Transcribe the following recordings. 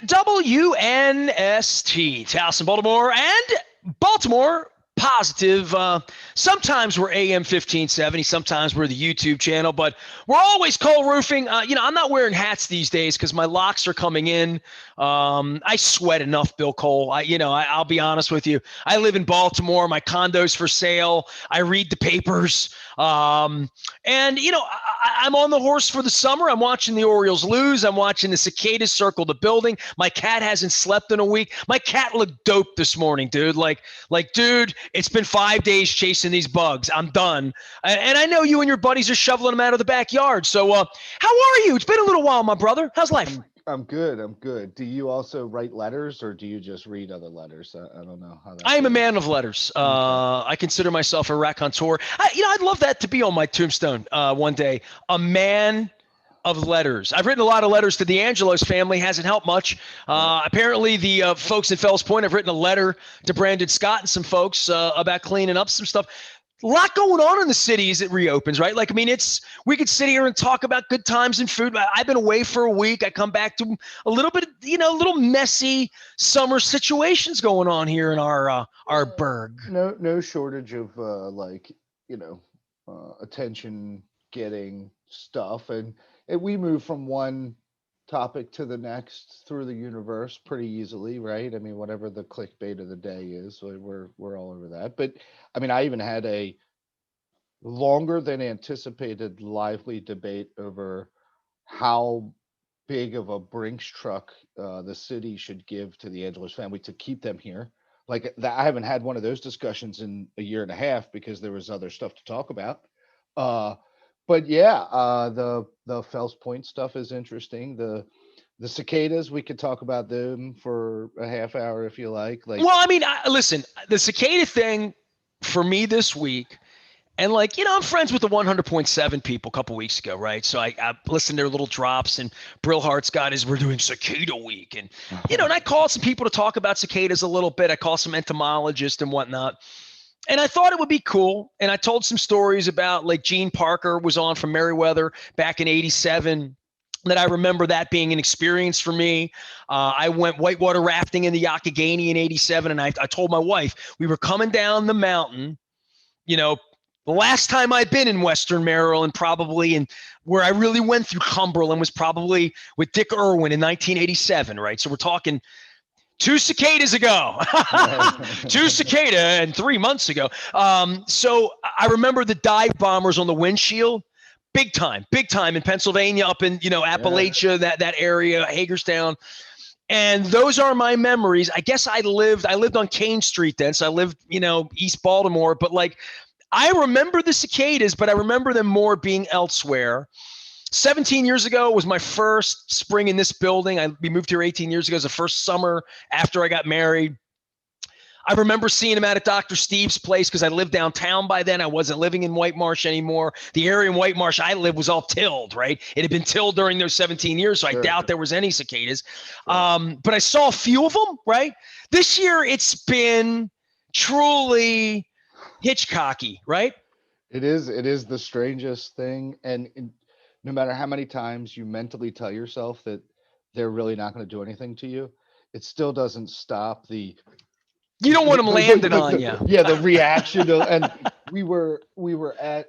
WNST, Towson, Baltimore, and Baltimore Positive. Sometimes we're AM 1570, sometimes we're the YouTube channel, but we're always Cole Roofing. I'm not wearing hats these days because my locks are coming in. I sweat enough, Bill Cole. I'll be honest with you. I live in Baltimore. My condo's for sale. I read the papers. I'm on the horse for the summer. I'm watching the Orioles lose. I'm watching the cicadas circle the building. My cat hasn't slept in a week. My cat looked dope this morning, dude. Dude, it's been 5 days chasing these bugs. I'm done. And I know you and your buddies are shoveling them out of the backyard. So how are you? It's been a little while, my brother. How's life? I'm good. I'm good. Do you also write letters or do you just read other letters? I don't know how that I am a goes. man of letters. Okay. I consider myself a raconteur. I'd love that to be on my tombstone one day. A man of letters. I've written a lot of letters to the Angelos family. Hasn't helped much. Yeah. Apparently, the folks in Fells Point have written a letter to Brandon Scott and some folks about cleaning up some stuff. A lot going on in the city as it reopens, right? We could sit here and talk about good times and food. I've been away for a week. I come back to a little bit, little messy summer situations going on here in our burg. No shortage of attention getting stuff, and we move from one topic to the next through the universe pretty easily, right? I mean, whatever the clickbait of the day is, we're all over that. But I mean, I even had a longer than anticipated lively debate over how big of a Brinks truck the city should give to the Angelos family to keep them here. Like that, I haven't had one of those discussions in a year and a half because there was other stuff to talk about. Uh, but yeah, the Fells Point stuff is interesting. The cicadas, we could talk about them for a half hour if you like. Well, I mean, listen, the cicada thing for me this week. And I'm friends with the 100.7 people a couple weeks ago, right? So I listened to their little drops, and Brillhart's got his, we're doing cicada week. And I called some people to talk about cicadas a little bit. I called some entomologists and whatnot. And I thought it would be cool. And I told some stories about Gene Parker was on from Meriwether back in 87. That I remember that being an experience for me. I went whitewater rafting in the Youghiogheny in 87. And I told my wife, we were coming down the mountain, the last time I'd been in Western Maryland, probably, and where I really went through Cumberland was probably with Dick Irwin in 1987, right? So we're talking 2 cicadas ago, 2 cicada and 3 months ago. So I remember the dive bombers on the windshield, big time in Pennsylvania, up in Appalachia, that area, Hagerstown. And those are my memories. I guess I lived on Kane Street then, so I lived East Baltimore, but I remember the cicadas, but I remember them more being elsewhere. 17 years ago was my first spring in this building. We moved here 18 years ago. It was the first summer after I got married. I remember seeing him out at Dr. Steve's place because I lived downtown by then. I wasn't living in White Marsh anymore. The area in White Marsh I lived was all tilled, right? It had been tilled during those 17 years, so I doubt there was any cicadas. But I saw a few of them, right? This year it's been truly Hitchcocky, right? It is the strangest thing, and no matter how many times you mentally tell yourself that they're really not going to do anything to you, it still doesn't stop you don't want them landing on you. Yeah, the reaction and we were at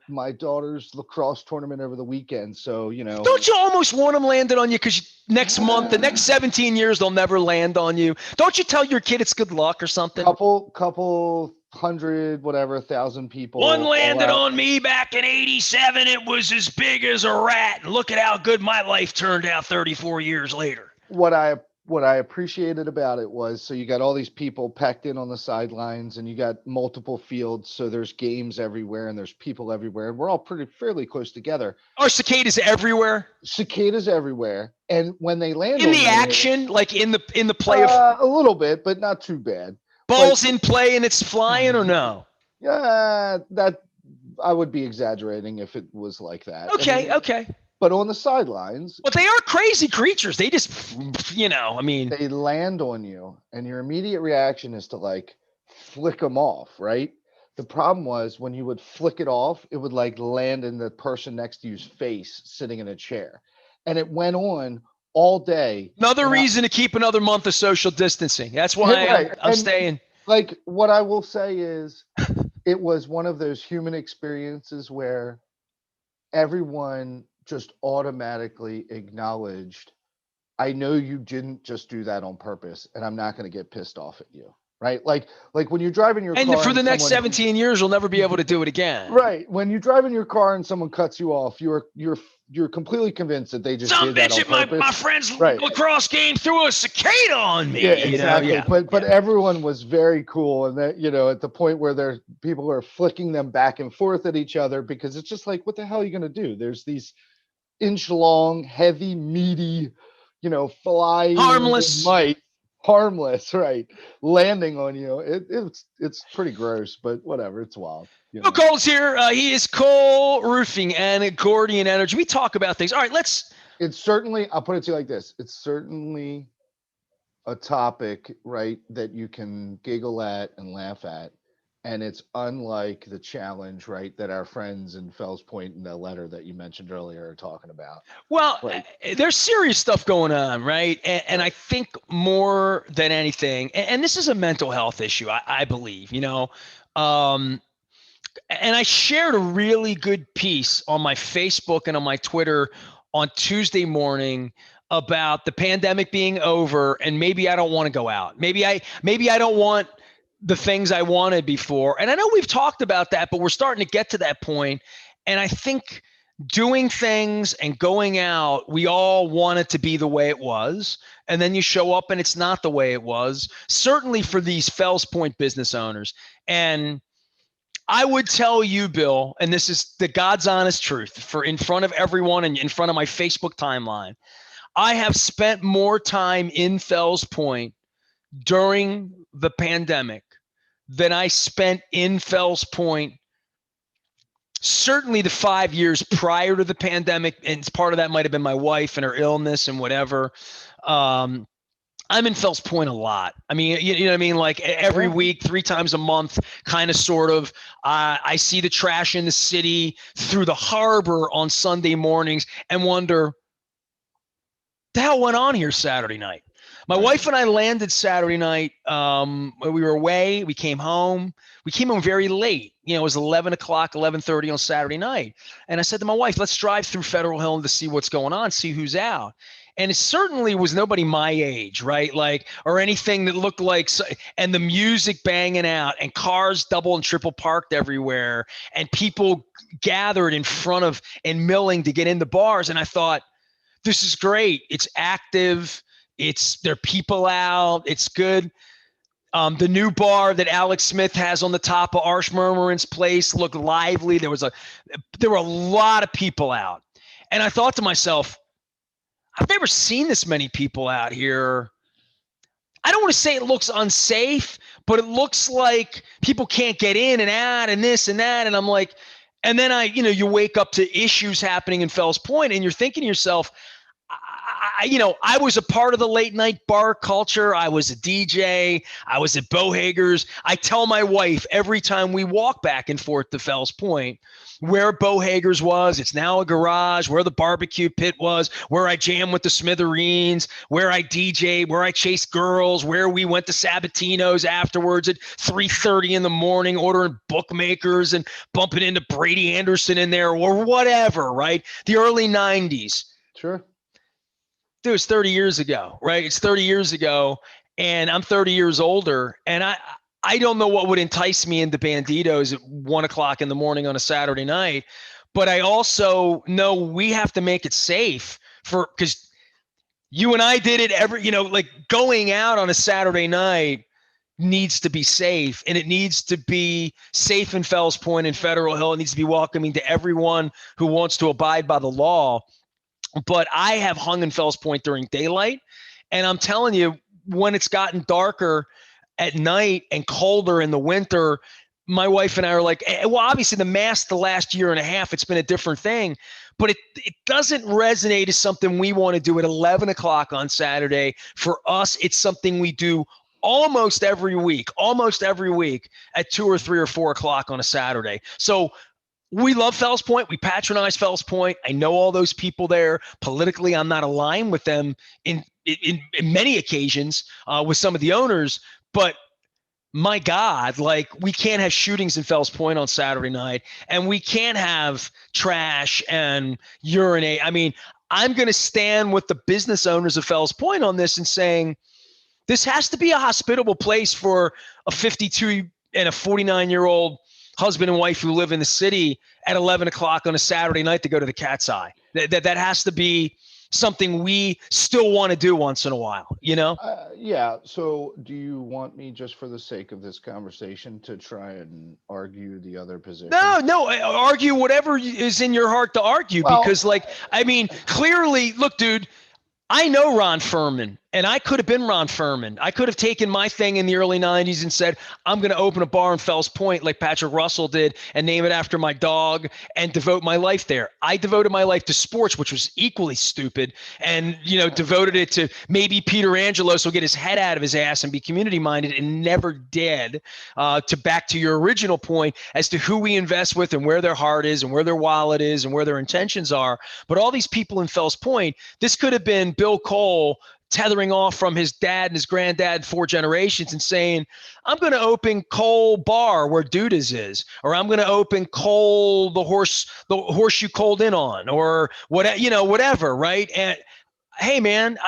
my daughter's lacrosse tournament over the weekend, so Don't you almost want them landed on you because next month, the next 17 years, they'll never land on you? Don't you tell your kid it's good luck or something? Couple hundred, whatever, 1,000 people. One landed on me back in 87. It was as big as a rat. And look at how good my life turned out 34 years later. What I appreciated about it was, so you got all these people packed in on the sidelines and you got multiple fields. So there's games everywhere and there's people everywhere. And we're all fairly close together. Are cicadas everywhere? Cicadas everywhere. And when they land in the action, like in the play of a little bit, but not too bad. Balls in play and it's flying or no? Yeah, that I would be exaggerating if it was like that. Okay. But on the sidelines, but they are crazy creatures. They just, they land on you, and your immediate reaction is to flick them off, right? The problem was when you would flick it off, it would land in the person next to you's face, sitting in a chair, and it went on all day. Another And reason to keep another month of social distancing. That's why right. I'm And staying. like what I will say is it was one of those human experiences where everyone just automatically acknowledged, I know you didn't just do that on purpose, and I'm not going to get pissed off at you. Right. Like when you're driving your And car for and the next someone 17 years, you'll never be able to do it again. right. When you drive in your car and someone cuts you off, you're completely convinced that they just Some did that bitch on at my purpose. friend's Right. lacrosse game threw a cicada on me. Yeah, exactly. Yeah, But yeah. everyone was very cool, and that at the point where there's people are flicking them back and forth at each other because it's just like, what the hell are you gonna do? There's these inch long, heavy, meaty, flying Harmless. might, harmless, right, landing on you. It's pretty gross, but whatever. It's wild. Bill Cole's here. He is Cole Roofing and Gordian Energy. We talk about things. All right, let's. It's certainly. I'll put it to you like this. It's certainly a topic, right, that you can giggle at and laugh at. And it's unlike the challenge, right, that our friends in Fells Point in the letter that you mentioned earlier are talking about. Well, Right. there's serious stuff going on, right? And I Right. think more than anything, and this is a mental health issue, I believe, Um, and I shared a really good piece on my Facebook and on my Twitter on Tuesday morning about the pandemic being over and maybe I don't want to go out. Maybe I don't want the things I wanted before. And I know we've talked about that, but we're starting to get to that point. And I think doing things and going out, we all want it to be the way it was. And then you show up and it's not the way it was, certainly for these Fells Point business owners. And I would tell you, Bill, and this is the God's honest truth for in front of everyone and in front of my Facebook timeline. I have spent more time in Fells Point during the pandemic than I spent in Fells Point certainly the 5 years prior to the pandemic. And part of that might have been my wife and her illness and whatever. I'm in Fells Point a lot. I mean, you know what I mean? Like every Yeah. week, 3 times a month, kind of, sort of. I see the trash in the city through the harbor on Sunday mornings and wonder, the hell went on here Saturday night? My Right. wife and I landed Saturday night. We were away. We came home. We came home very late. It was 11 o'clock, 11:30 on Saturday night. And I said to my wife, let's drive through Federal Hill to see what's going on, see who's out. And it certainly was nobody my age, right? Like, or anything that looked like, and the music banging out and cars double and triple parked everywhere and people gathered in front of and milling to get into bars. And I thought, this is great. It's active. There are people out. It's good. The new bar that Alex Smith has on the top of Arch Murmurin's place looked lively. There were a lot of people out. And I thought to myself, I've never seen this many people out here. I don't want to say it looks unsafe, but it looks like people can't get in and out and this and that. And I'm like, and then you wake up to issues happening in Fells Point and you're thinking to yourself, I was a part of the late night bar culture. I was a DJ. I was at Bohager's. I tell my wife every time we walk back and forth to Fells Point where Bohager's was. It's now a garage, where the barbecue pit was, where I jam with the Smithereens, where I DJ, where I chased girls, where we went to Sabatino's afterwards at 3:30 in the morning, ordering bookmakers and bumping into Brady Anderson in there or whatever, right? The early 90s. Sure. Dude, it's 30 years ago, right? It's 30 years ago, and I'm 30 years older, and I don't know what would entice me into Banditos at 1 o'clock in the morning on a Saturday night, but I also know we have to make it safe because you and I did it like going out on a Saturday night needs to be safe, and it needs to be safe in Fells Point and Federal Hill. It needs to be welcoming to everyone who wants to abide by the law. But I have hung in Fells Point during daylight. And I'm telling you, when it's gotten darker at night and colder in the winter, my wife and I are like, well, obviously the mask the last year and a half, it's been a different thing, but it doesn't resonate as something we want to do at 11 o'clock on Saturday. For us, it's something we do almost every week at 2 or 3 or 4 o'clock on a Saturday. So we love Fells Point. We patronize Fells Point. I know all those people there. Politically, I'm not aligned with them in many occasions with some of the owners, but my God, like we can't have shootings in Fells Point on Saturday night, and we can't have trash and urinate. I mean, I'm going to stand with the business owners of Fells Point on this and saying this has to be a hospitable place for a 52 and a 49-year-old husband and wife who live in the city at 11 o'clock on a Saturday night to go to the Cat's Eye. That has to be something we still want to do once in a while, you know? Yeah. So, do you want me, just for the sake of this conversation, to try and argue the other position? No, argue whatever is in your heart to argue Well, because, like, I mean, clearly, look, dude, I know Ron Furman, and I could have been Ron Furman. I could have taken my thing in the early 90s and said, I'm going to open a bar in Fells Point like Patrick Russell did and name it after my dog and devote my life there. I devoted my life to sports, which was equally stupid, and, devoted it to maybe Peter Angelos will get his head out of his ass and be community minded and never did. To back to your original point as to who we invest with and where their heart is and where their wallet is and where their intentions are. But all these people in Fells Point, this could have been Bill Cole tethering off from his dad and his granddad 4 generations and saying, I'm going to open Cole Bar where Dudas is, or I'm going to open Cole the horse you cold in on, or whatever, right? And hey, man,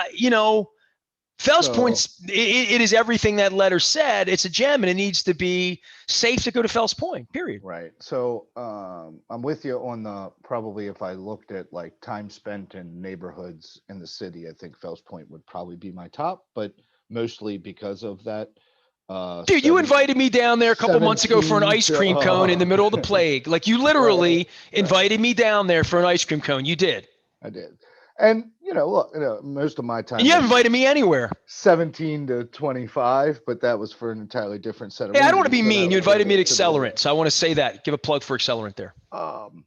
Fells so Point's it is everything that letter said. It's a gem, and it needs to be safe to go to Fells Point. Period. right. So, I'm with you on the, probably if I looked at like time spent in neighborhoods in the city, I think Fells Point would probably be my top, but mostly because of that Dude, you seven invited me down there a couple months ago for an 17 ice to cream cone in the middle of the plague. Like you right, literally right. invited me down there for an ice cream cone. You did. I did. And look, most of my And time you haven't was invited me anywhere. 17 to 25, but that was for an entirely different set of Hey, I don't want to reasons. be So that mean. You was sort invited of me to to begin with. Accelerant. So I want to say that. Give a plug for Accelerant there. Um,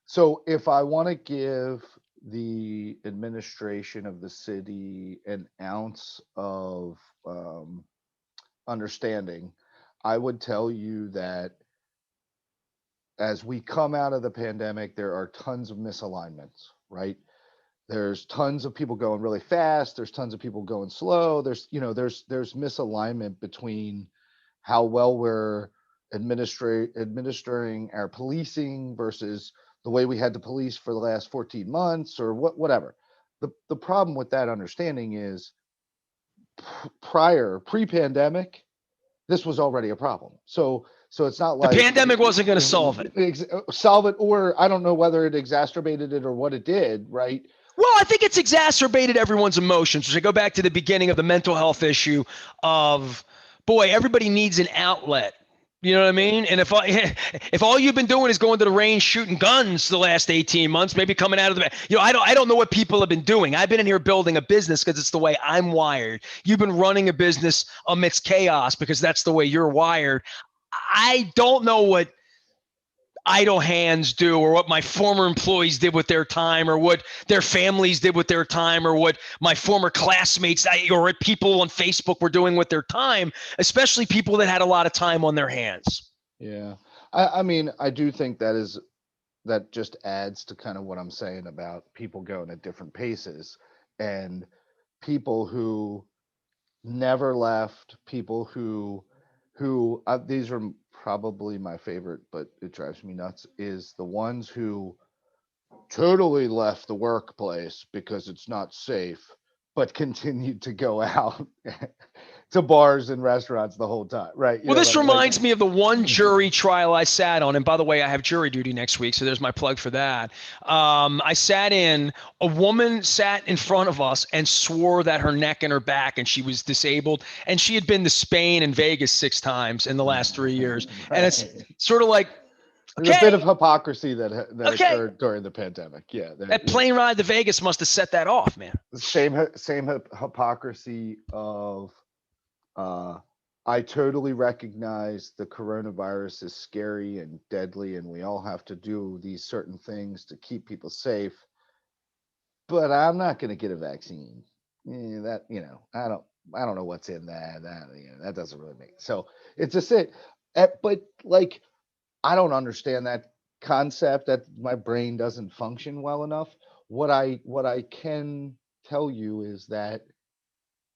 so if I want to give the administration of the city an ounce of understanding, I would tell you that as we come out of the pandemic, there are tons of misalignments, right? There's tons of people going really fast. There's tons of people going slow. There's misalignment between how well we're administering our policing versus the way we had to police for the last 14 months or whatever. The problem with that understanding is pre-pandemic, this was already a problem. So it's not The like pandemic wasn't going to solve it. solve it, or I don't know whether it exacerbated it or what it did, right? Well, I think it's exacerbated everyone's emotions. Which I go back to the beginning of the mental health issue of, boy, everybody needs an outlet. You know what I Yeah. mean? And if all you've been doing is going to the range shooting guns the last 18 months, maybe coming out of the, I don't know what people have been doing. I've been in here building a business because it's the way I'm wired. You've been running a business amidst chaos because that's the way you're wired. I don't know what idle hands do or what my former employees did with their time or what their families did with their time or what my former classmates or what people on Facebook were doing with their time, especially people that had a lot of time on their hands. Yeah. I mean, I do think that just adds to kind of what I'm saying about people going at different paces and people who never left, people who these are probably my favorite, but it drives me nuts, is the ones who totally left the workplace because it's not safe, but continued to go out to bars and restaurants the whole time, right? Well, this Like reminds me of the one jury trial I sat on. And by the way, I have jury duty next week, so there's my plug for that. I sat in, a woman sat in front of us and swore that her neck and her back, and she was disabled. And she had been to Spain and Vegas 6 times in the last 3 years. And it's right. sort of like, There's a bit okay, of hypocrisy that okay. occurred during the pandemic. Yeah, That plane ride to Vegas must have set that off, man. the same hypocrisy of uh, I totally recognize the coronavirus is scary and deadly, and we all have to do these certain things to keep people safe. But I'm not going to get a vaccine. That I don't know what's in that. That doesn't really make so. It's just it. But like I don't understand that. concept that my brain doesn't function well enough. What I can tell you is that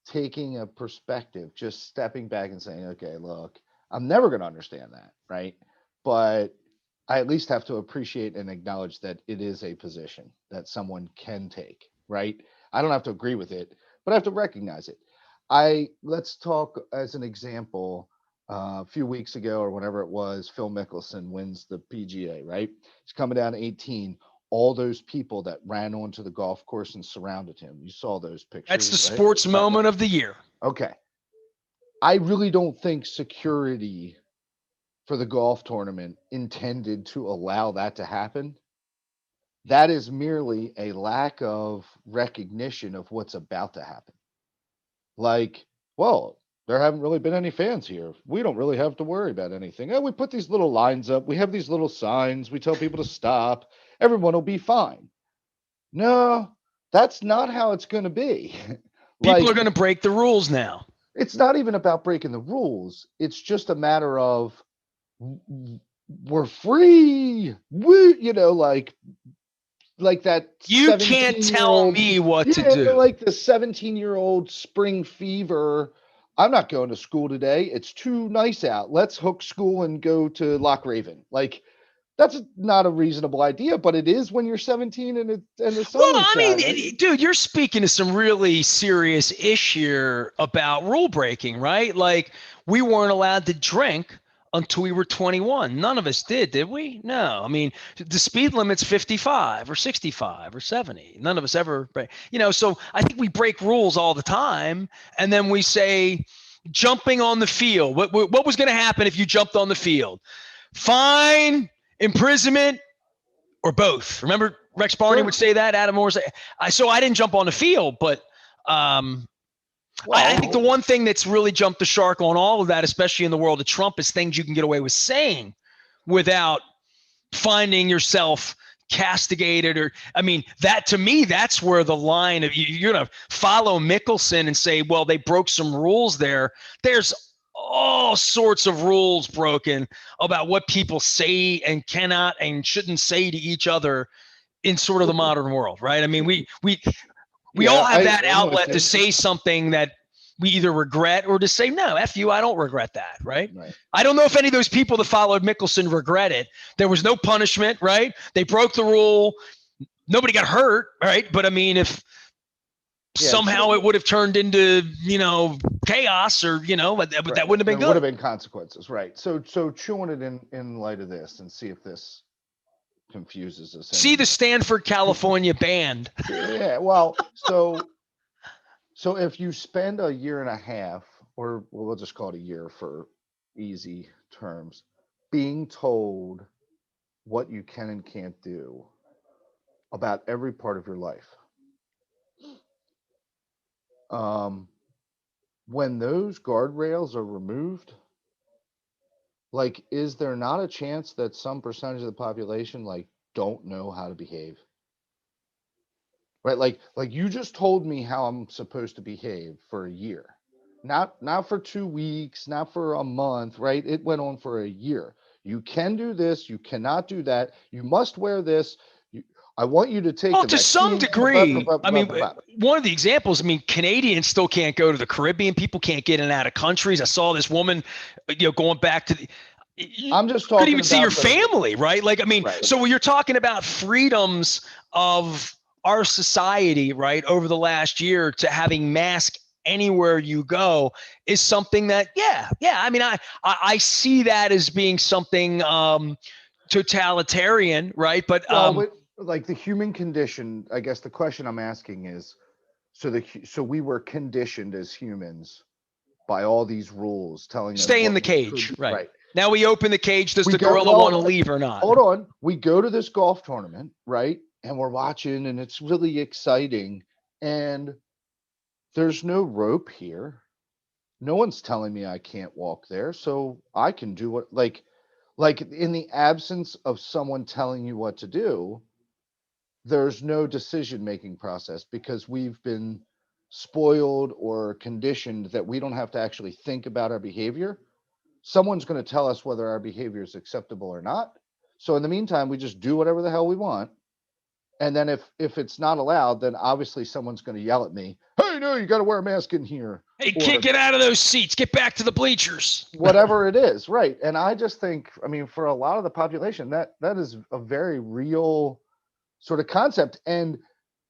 taking a perspective, just stepping back and saying, okay, look, I'm never going to understand that, right? But I at least have to appreciate and acknowledge that it is a position that someone can take, right? I don't have to agree with it, but I have to recognize it. Let's talk as an example. A few weeks ago, or whenever it was, Phil Mickelson wins the PGA, right? He's coming down to 18. All those people that ran onto the golf course and surrounded him. You saw those That's the pictures, right? sports moment of the year. Okay. I really don't think security for the golf tournament intended to allow that to happen. That is merely a lack of recognition of what's about to happen. Like, well, there haven't really been any fans here. We don't really have to worry about anything. We put these little lines up. We have these little signs. We tell people to stop. Everyone will be fine. No, that's not how it's going to be. People are Like, going to break the rules now. it's not even about breaking the rules. It's just a matter of we're free. Woo, like that You can't 17 year tell old, me what to yeah, do. like the 17-year-old spring fever. I'm not going to school today. It's too nice out. Let's hook school and go to Loch Raven. Like, that's not a reasonable idea, but it is when you're 17 and the Well, sun is I mean, shining. dude, you're speaking to some really serious issue about rule breaking, right? Like, we weren't allowed to drink until we were 21. None of us did we? No. I mean, the speed limit's 55 or 65 or 70. None of us ever, so I think we break rules all the time. And then we say, jumping on the field. What was going to happen if you jumped on the field? Fine, imprisonment, or both. Remember Rex Barney would Sure. say that. Adam Moore say, so I didn't jump on the field, but um, I think the Well, one thing that's really jumped the shark on all of that, especially in the world of Trump, is things you can get away with saying without finding yourself castigated. Or, I mean, that to me, that's where the line of you're going to follow Mickelson and say, well, they broke some rules there. There's all sorts of rules broken about what people say and cannot and shouldn't say to each other in sort of the modern world, right? I mean, we all yeah, have that I'm with outlet to you. say something that we either regret or to say, no, F you, I don't regret that, right? Right. I don't know if any of those people that followed Mickelson regret it. There was no punishment, right? They broke the rule. Nobody got hurt, right? But I mean, if Yeah, somehow it would have turned into, chaos or, but that right. wouldn't have been There would good. have been consequences, right? So chewing it in light of this and see if this confuses us See the anymore. Stanford, California band. Yeah, well, so if you spend a year and a half, or we'll just call it a year for easy terms, being told what you can and can't do about every part of your life, um, when those guardrails are removed, like, is there not a chance that some percentage of the population like don't know how to behave? Right? Like you just told me how I'm supposed to behave for a year. Not for 2 weeks, not for a month, right? It went on for a year. You can do this, you cannot do that. You must wear this. You, I want you to take Well, the to some vaccine. Blah, blah, blah, degree, blah, I blah, mean, blah, blah. one of the examples, I mean, Canadians still can't go to the Caribbean. People can't get in and out of countries. I saw this woman, going back to the, you I'm just couldn't talking even see your about the family, right? Like, I mean, right. so when you're talking about freedoms of our society, right, over the last year to having masks anywhere you go is something that, yeah. I mean, I see that as being something totalitarian, right? But Well, but like the human condition, I guess the question I'm asking is, so we were conditioned as humans by all these rules telling us stay in what the we could cage, do. right? Right. Now we open the cage. Does We the go, gorilla want to well, leave or not? hold on. We go to this golf tournament, right? And we're watching and it's really exciting. And there's no rope here. No one's telling me I can't walk there. So I can do what like in the absence of someone telling you what to do, there's no decision making process because we've been spoiled or conditioned that we don't have to actually think about our behavior. Someone's going to tell us whether our behavior is acceptable or not. So in the meantime, we just do whatever the hell we want. And then if it's not allowed, then obviously someone's going to yell at me, hey, no, you got to wear a mask in here. Hey, Or kid, get out of those seats. Get back to the bleachers. whatever it is, right? And I just think, I mean, for a lot of the population, that is a very real sort of concept. And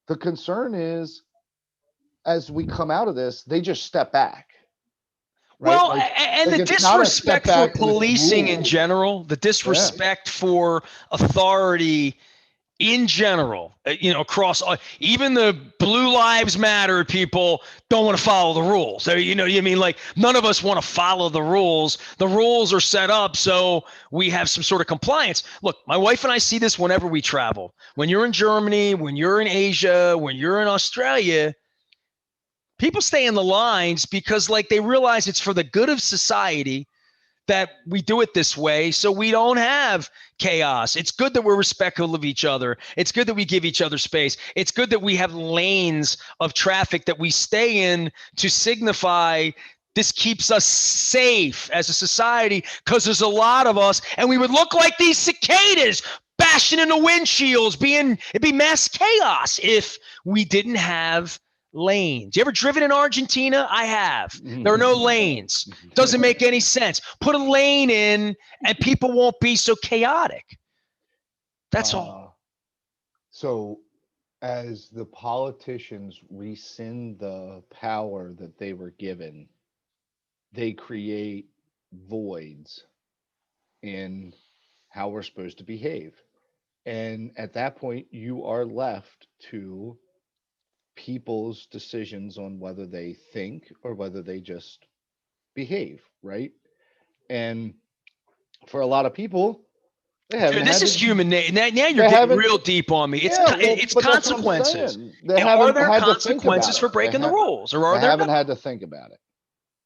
the concern is, as we come out of this, they just step back, right? Well, and Like the it's not a step disrespect for back with policing in rules. general, the Yeah. disrespect for authority in general, across even the Blue Lives Matter people don't want to follow the rules. You mean, like, none of us want to follow the rules. The rules are set up so we have some sort of compliance. Look, my wife and I see this whenever we travel. When you're in Germany, when you're in Asia, when you're in Australia, people stay in the lines because, like, they realize it's for the good of society that we do it this way so we don't have chaos. It's good that we're respectful of each other. It's good that we give each other space. It's good that we have lanes of traffic that we stay in to signify this keeps us safe as a society, because there's a lot of us, and we would look like these cicadas bashing into windshields. It'd be mass chaos if we didn't have lanes. You ever driven in Argentina? I have. There are no lanes. Doesn't make any sense. Put a lane in and people won't be so chaotic. That's all. So as the politicians rescind the power that they were given, they create voids in how we're supposed to behave. And at that point, you are left to people's decisions on whether they think or whether they just behave, right? And for a lot of people, they haven't Dude, this had is to, human nature. Now you're they getting haven't, real deep on me. yeah, well, It's but that's what I'm consequences. saying. They Are haven't there had to think consequences about for it. breaking the rules, or are They there haven't not? had to think about it.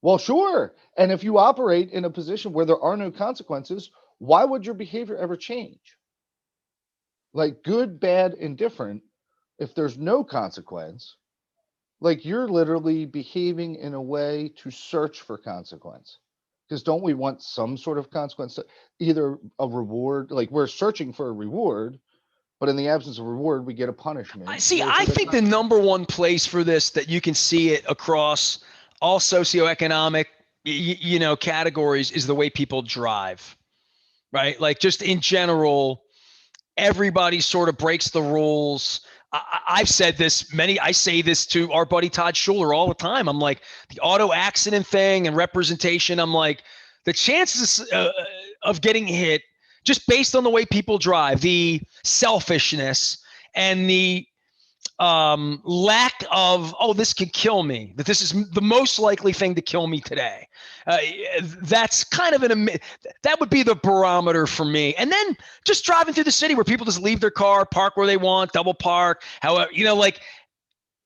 Well, sure. And if you operate in a position where there are no consequences, why would your behavior ever change? Like good, bad, indifferent, if there's no consequence, like you're literally behaving in a way to search for consequence. Because don't we want some sort of consequence, either a reward, like we're searching for a reward, but in the absence of reward, we get a punishment. See, Or I for the think the number one place for this that you can see it across all socioeconomic, categories is the way people drive, right? Like, just in general, everybody sort of breaks the rules. I've said this I say this to our buddy Todd Schuler all the time. I'm like, the auto accident thing and representation, I'm like, the chances of getting hit just based on the way people drive, the selfishness and the lack of, oh, this can kill me, that this is the most likely thing to kill me today. Uh, that's kind of that would be the barometer for me. And then just driving through the city where people just leave their car, park where they want, double park. However, like,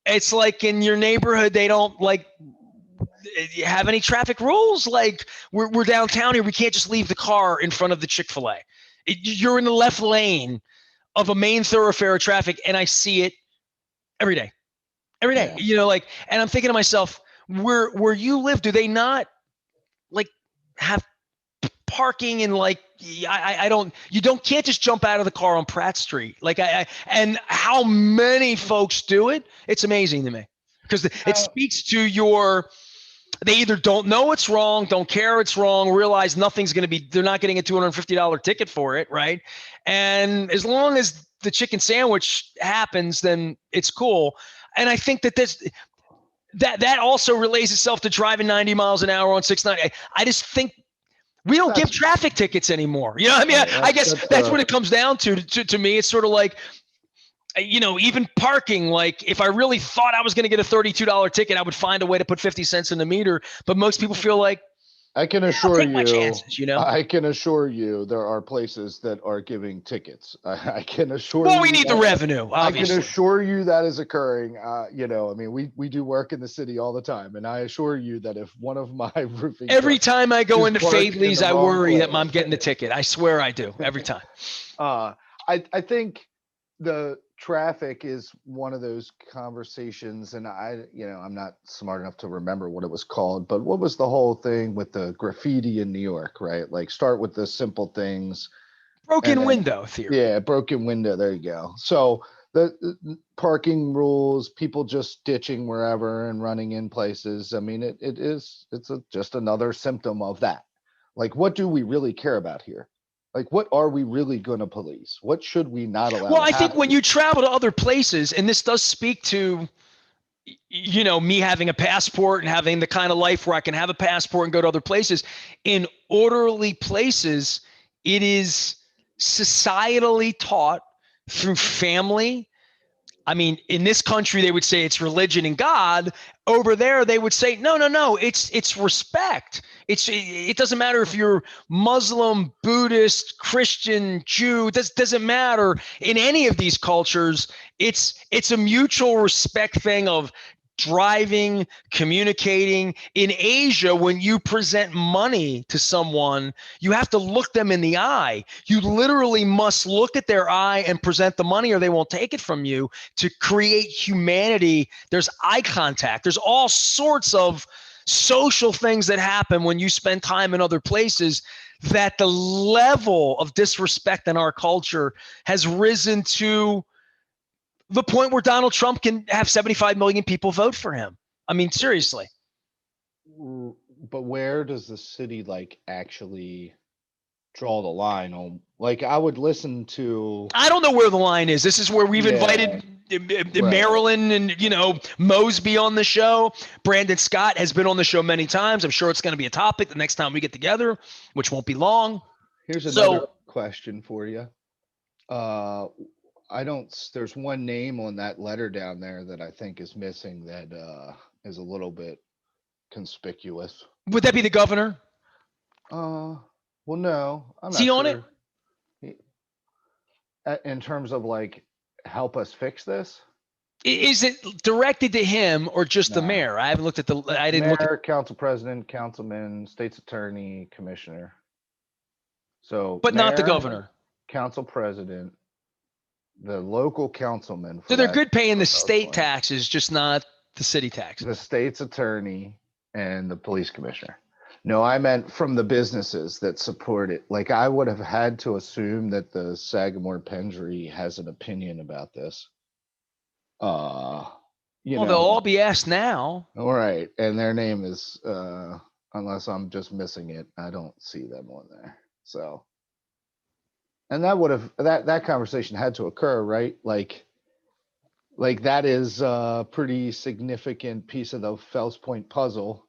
it's like in your neighborhood, they don't like have any traffic rules. Like, we're downtown here. We can't just leave the car in front of the Chick-fil-A. You're in the left lane of a main thoroughfare of traffic, and I see it every day. Like, and I'm thinking to myself, where you live, do they not like have parking? And like, I don't, can't just jump out of the car on Pratt Street. Like, and how many folks do it? It's amazing to me, because it speaks to they either don't know it's wrong, don't care it's wrong, realize they're not getting a $250 ticket for it, right? And as long as the chicken sandwich happens, then it's cool. And I think that also relates itself to driving 90 miles an hour on 690. I just think we don't give traffic tickets anymore. You know what I mean? I guess that's what it comes down to me. It's sort of like, even parking, like, if I really thought I was going to get a $32 ticket, I would find a way to put 50 cents in the meter. But most people feel like, I can I'll assure take my you, chances, I can assure you there are places that are giving tickets. I can assure Well, you. we need the revenue, I can obviously. assure you that is occurring. I mean, we do work in the city all the time, and I assure you that if one of my roofing Every trucks time I go is into parked in Fadley's, the I wrong worry that place, I'm getting the ticket. I swear I do, every time. I think the traffic is one of those conversations, and I'm not smart enough to remember what it was called, but what was the whole thing with the graffiti in New York, right? Like, start with the simple things And Broken then, window theory. yeah, broken window. There you go. So the parking rules, people just ditching wherever and running in places. I mean, just another symptom of that. Like, what do we really care about here? Like, what are we really going to police? What should we not allow Well, to I think happen? when you travel to other places, and this does speak to, me having a passport and having the kind of life where I can have a passport and go to other places, in orderly places, it is societally taught through family. I mean, in this country, they would say it's religion and God. Over there, they would say, no, no, no, it's respect. It doesn't matter if you're Muslim, Buddhist, Christian, Jew. It doesn't matter in any of these cultures. It's a mutual respect thing of driving, communicating. In Asia, when you present money to someone, you have to look them in the eye. You literally must look at their eye and present the money, or they won't take it from you. To create humanity, there's eye contact. There's all sorts of social things that happen when you spend time in other places, that the level of disrespect in our culture has risen to the point where Donald Trump can have 75 million people vote for him. I mean, seriously. But where does the city like actually draw the line on? Like, I would listen to. I don't know where the line is. This is where we've Yeah, invited right. Marilyn and, Mosby on the show. Brandon Scott has been on the show many times. I'm sure it's going to be a topic the next time we get together, which won't be long. Here's another So, question for you. Uh, I don't. There's one name on that letter down there that I think is missing. That is a little bit conspicuous. would that be the governor? Uh, well, no, I'm Is not he on it? sure. He- In terms of like, help us fix this. Is it directed to him or just the No. mayor? I haven't looked at the. I didn't look at. Mayor, council president, councilman, state's attorney, commissioner. So But not the mayor, governor. council president, the local councilman So for they're that good paying the proposed state one, taxes, just not the city the taxes. state's attorney, and the police commissioner. No, I meant from the businesses that support it. Like, I would have had to assume that the Sagamore Pendry has an opinion about this. Uh, you Well, they'll know, all be asked now. all right, and their name is unless I'm just missing it, I don't see them on there. So, and that would have that conversation had to occur, right? Like that is a pretty significant piece of the Fells Point puzzle.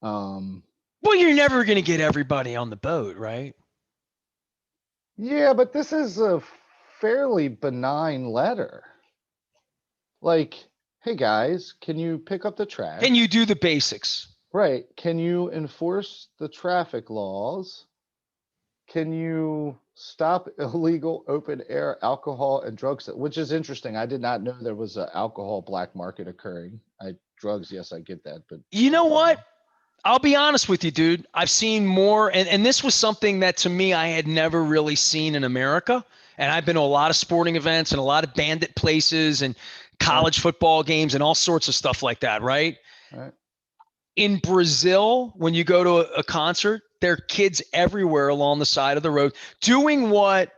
Um, Well, you're never going to get everybody on the boat, right? yeah, but this is a fairly benign letter. Like, hey guys, can you pick up the trash? Can you do the basics? Right. Can you enforce the traffic laws? Can you stop illegal open air alcohol and drugs? Which is interesting. I did not know there was an alcohol black market occurring. Drugs, yes, I get that, but You know what? I'll be honest with you, dude. I've seen more, and this was something that to me I had never really seen in America. And I've been to a lot of sporting events and a lot of bandit places and right, college football games and all sorts of stuff like that, right? right. In Brazil, when you go to a concert, there are kids everywhere along the side of the road doing what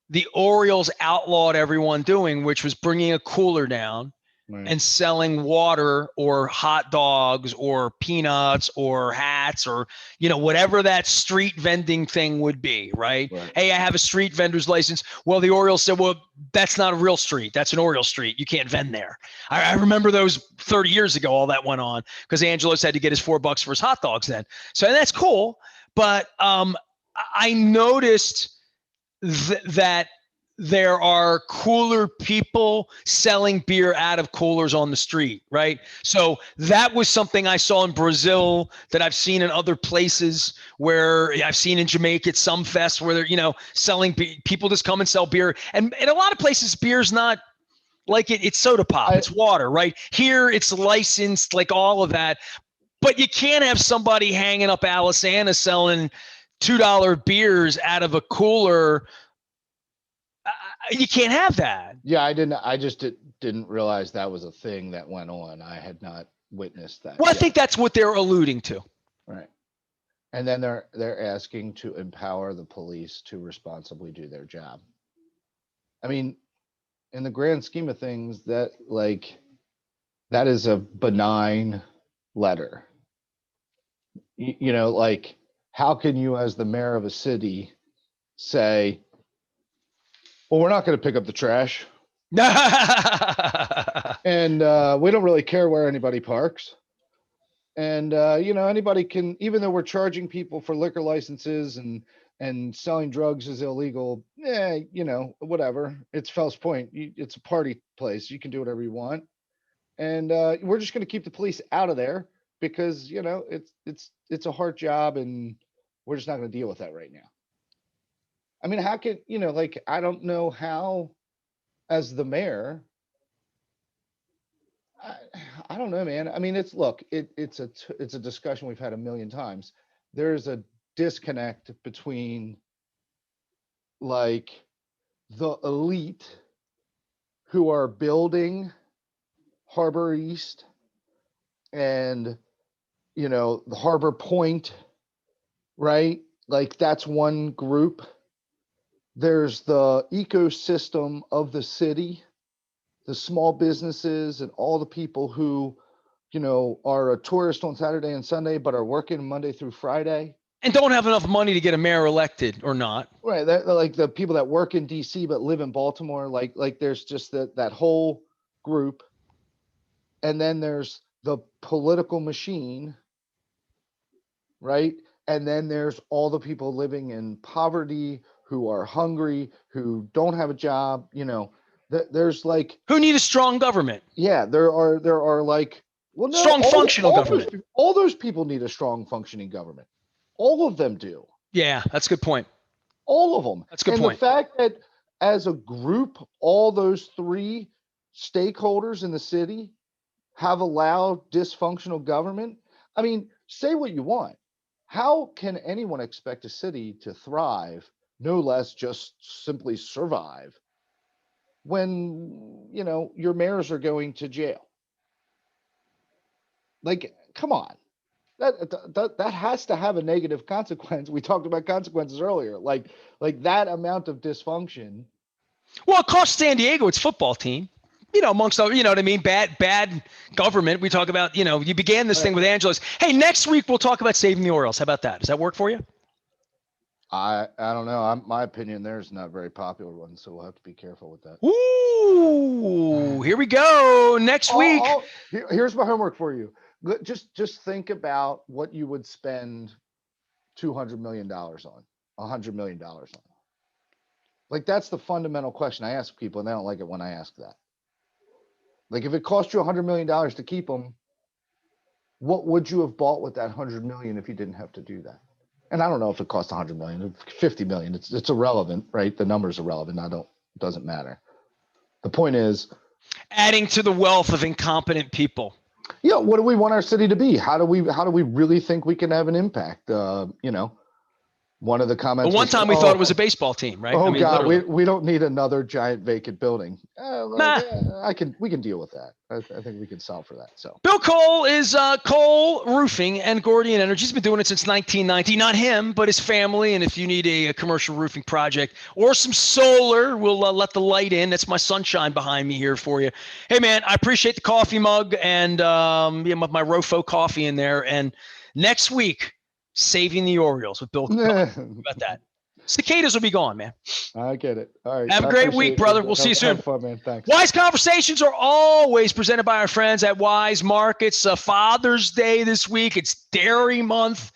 the Orioles outlawed everyone doing, which was bringing a cooler down Right. and selling water or hot dogs or peanuts or hats or whatever that street vending thing would be, right? Right. Hey, I have a street vendor's license. Well, the Orioles said, well, that's not a real street. That's an Oriole street. You can't vend there. I remember those 30 years ago, all that went on because Angelos had to get his $4 for his hot dogs then. So that's cool. But I noticed that there are cooler people selling beer out of coolers on the street, right? So that was something I saw in Brazil that I've seen in other places where I've seen in Jamaica at some fest where they're, selling people just come and sell beer. And in a lot of places, beer's not like it's soda pop, it's water, right? Here it's licensed, like all of that. But you can't have somebody hanging up Alisana selling $2 beers out of a cooler. You can't have that. Yeah, I didn't. I just didn't realize that was a thing that went on. I had not witnessed that. Well, I yet. think that's what they're alluding to. Right. And then they're asking to empower the police to responsibly do their job. I mean, in the grand scheme of things, that is a benign letter. Like, how can you, as the mayor of a city, say, well, we're not going to pick up the trash, and we don't really care where anybody parks, and anybody can, even though we're charging people for liquor licenses and selling drugs is illegal, whatever. It's Fells Point. It's a party place. You can do whatever you want, and we're just going to keep the police out of there because it's a hard job, and we're just not going to deal with that right now. I mean, how could like, I don't know how, as the mayor, I, I don't know, man. I mean, it's a discussion we've had a million times. There's a disconnect between like the elite who are building Harbor East and the Harbor Point, right? Like, that's one group. There's the ecosystem of the city, the small businesses and all the people who, are a tourist on Saturday and Sunday, but are working Monday through Friday. And don't have enough money to get a mayor elected or not. Right. That, like the people that work in DC but live in Baltimore, like there's just that whole group. And then there's the political machine, right? And then there's all the people living in poverty, who are hungry, who don't have a job, there's like, who need a strong government. Yeah, there are like, well, no, strong functional government. All those people need a strong functioning government. All of them do. Yeah, that's a good point. All of them. That's a good point. The fact that as a group, all those three stakeholders in the city have allowed dysfunctional government. I mean, say what you want. How can anyone expect a city to thrive, no less just simply survive, when your mayors are going to jail? Like, come on. That has to have a negative consequence. We talked about consequences earlier. Like that amount of dysfunction. Well, it cost San Diego its football team. Amongst other, what I mean? Bad government. We talk about, you began this thing with Angelos. Hey, next week we'll talk about saving the Orioles. How about that? Does that work for you? I don't know. My opinion there is not a very popular one, so we'll have to be careful with that. Ooh, here we go. Next week. Here's my homework for you. Just think about what you would spend $200 million on, $100 million on. Like, that's the fundamental question I ask people, and they don't like it when I ask that. Like, if it cost you $100 million to keep them, what would you have bought with that $100 million if you didn't have to do that? And I don't know if it cost $100 million, $50 million. It's irrelevant, right? The number's irrelevant. It doesn't matter. The point is adding to the wealth of incompetent people. Yeah, what do we want our city to be? How do we really think we can have an impact? One of the comments. But one time we thought it was a baseball team, right? Oh, I mean, God, we don't need another giant vacant building. We can deal with that. I think we can solve for that. So Bill Cole is Cole Roofing and Gordian Energy. He's been doing it since 1990. Not him, but his family. And if you need a commercial roofing project or some solar, we'll let the light in. That's my sunshine behind me here for you. Hey, man, I appreciate the coffee mug and my Rofo coffee in there. And next week, saving the Orioles with Bill Cole. How about that? Cicadas will be gone, man. I get it. All right. Have a great week, brother. We'll see you soon. Have fun, man. Thanks. Wise Conversations are always presented by our friends at Wise Markets. Father's Day this week. It's Dairy Month.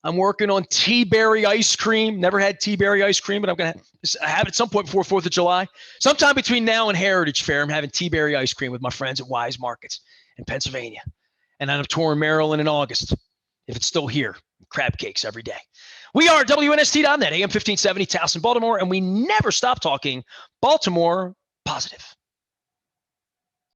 I'm working on tea-berry ice cream. Never had tea-berry ice cream, but I'm going to have it at some point before 4th of July. Sometime between now and Heritage Fair, I'm having tea-berry ice cream with my friends at Wise Markets in Pennsylvania. And then I'm touring Maryland in August, if it's still here. Crab cakes every day. We are WNST.net, AM 1570, Towson, Baltimore, and we never stop talking Baltimore positive.